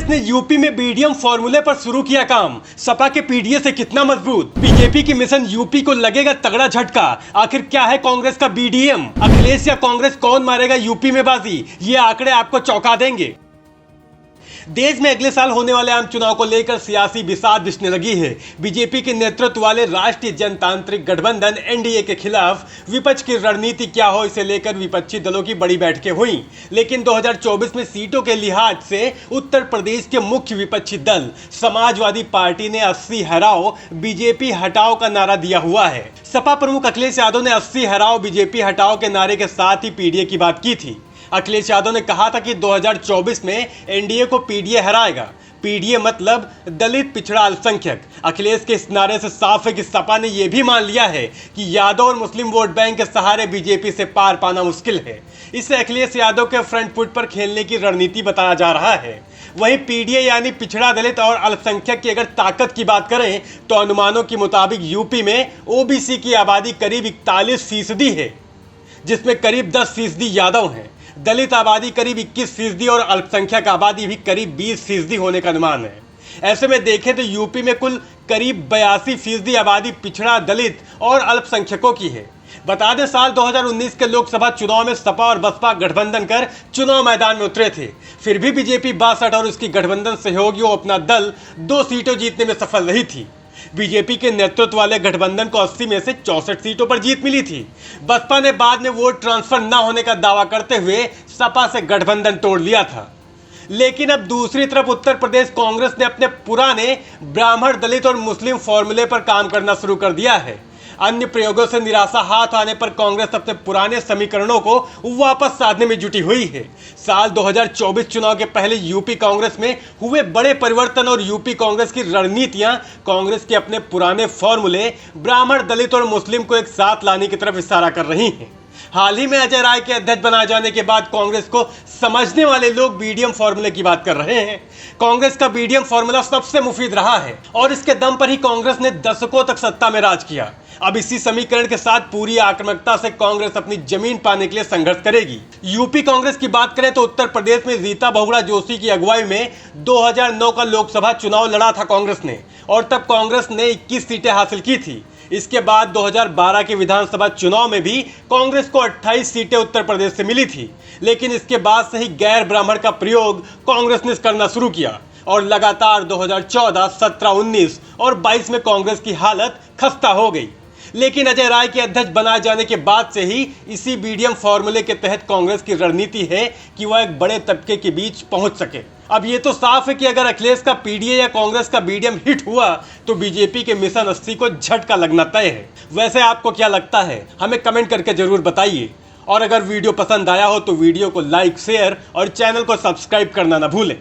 ने यूपी में बीडीएम फॉर्मूले पर शुरू किया काम। सपा के पीडीए से कितना मजबूत? बीजेपी की मिशन यूपी को लगेगा तगड़ा झटका। आखिर क्या है कांग्रेस का बीडीएम? अखिलेश या कांग्रेस कौन मारेगा यूपी में बाजी? ये आंकड़े आपको चौंका देंगे। देश में अगले साल होने वाले आम चुनाव को लेकर सियासी बिसात बिछने लगी है। बीजेपी के नेतृत्व वाले राष्ट्रीय जनतांत्रिक गठबंधन एनडीए के खिलाफ विपक्ष की रणनीति क्या हो, इसे लेकर विपक्षी दलों की बड़ी बैठकें हुई। लेकिन 2024 में सीटों के लिहाज से उत्तर प्रदेश के मुख्य विपक्षी दल समाजवादी पार्टी ने 80 हराओ बीजेपी हटाओ का नारा दिया हुआ है। सपा प्रमुख अखिलेश यादव ने 80 हराओ बीजेपी हटाओ के नारे के साथ ही पीडीए की बात की थी। अखिलेश यादव ने कहा था कि 2024 में एनडीए को पीडीए हराएगा। पीडीए मतलब दलित पिछड़ा अल्पसंख्यक। अखिलेश के इस नारे से साफ है कि सपा ने यह भी मान लिया है कि यादव और मुस्लिम वोट बैंक के सहारे बीजेपी से पार पाना मुश्किल है। इसे अखिलेश यादव के फ्रंट फुट पर खेलने की रणनीति बताया जा रहा है। वहीं पीडीए यानी पिछड़ा दलित और अल्पसंख्यक की अगर ताकत की बात करें तो अनुमानों के मुताबिक यूपी में ओबीसी की आबादी करीब 41% है, जिसमें करीब 10% यादव हैं। दलित आबादी करीब 21% और अल्पसंख्यक आबादी भी करीब 20% होने का अनुमान है। ऐसे में देखें तो यूपी में कुल करीब 82% आबादी पिछड़ा दलित और अल्पसंख्यकों की है। बता दें, साल 2019 के लोकसभा चुनाव में सपा और बसपा गठबंधन कर चुनाव मैदान में उतरे थे। फिर भी बीजेपी 62 और उसकी गठबंधन सहयोगियों अपना दल 2 सीटों जीतने में सफल रही थी। बीजेपी के नेतृत्व वाले गठबंधन को 80 में से 64 सीटों पर जीत मिली थी। बसपा ने बाद में वोट ट्रांसफर न होने का दावा करते हुए सपा से गठबंधन तोड़ लिया था। लेकिन अब दूसरी तरफ उत्तर प्रदेश कांग्रेस ने अपने पुराने ब्राह्मण दलित और मुस्लिम फॉर्मूले पर काम करना शुरू कर दिया है। अन्य प्रयोगों से निराशा हाथ आने पर कांग्रेस अपने पुराने समीकरणों को वापस साधने में जुटी हुई है। साल 2024 चुनाव के पहले यूपी कांग्रेस में हुए बड़े परिवर्तन और यूपी कांग्रेस की रणनीतियां कांग्रेस के अपने पुराने फॉर्मूले ब्राह्मण दलित और मुस्लिम को एक साथ लाने की तरफ इशारा कर रही हैं। हाल ही में अजय राय के अध्यक्ष बनाए जाने के बाद कांग्रेस को समझने वाले लोग बीडीएम फॉर्मूले की बात कर रहे हैं। कांग्रेस का बीडीएम फॉर्मूला सबसे मुफीद रहा है और इसके दम पर ही कांग्रेस ने दशकों तक सत्ता में राज किया। अब इसी समीकरण के साथ पूरी आक्रामकता से कांग्रेस अपनी जमीन पाने के लिए संघर्ष करेगी। यूपी कांग्रेस की बात करें तो उत्तर प्रदेश में रीता बहुगुणा जोशी की अगुवाई में 2009 का लोकसभा चुनाव लड़ा था कांग्रेस ने, और तब कांग्रेस ने 21 सीटें हासिल की थी। इसके बाद 2012 के विधानसभा चुनाव में भी कांग्रेस को 28 सीटें उत्तर प्रदेश से मिली थी। लेकिन इसके बाद से ही गैर ब्राह्मण का प्रयोग कांग्रेस ने करना शुरू किया और लगातार 2014, 17, 19 और 22 में कांग्रेस की हालत खस्ता हो गई। लेकिन अजय राय के अध्यक्ष बनाए जाने के बाद से ही इसी बीडीएम फॉर्मूले के तहत कांग्रेस की रणनीति है कि वह एक बड़े तबके के बीच पहुंच सके। अब ये तो साफ है कि अगर अखिलेश का पीडीए या कांग्रेस का बीडीएम हिट हुआ तो बीजेपी के मिशन 80 को झटका लगना तय है। वैसे आपको क्या लगता है, हमें कमेंट करके जरूर बताइए। और अगर वीडियो पसंद आया हो तो वीडियो को लाइक, शेयर और चैनल को सब्सक्राइब करना ना भूलें।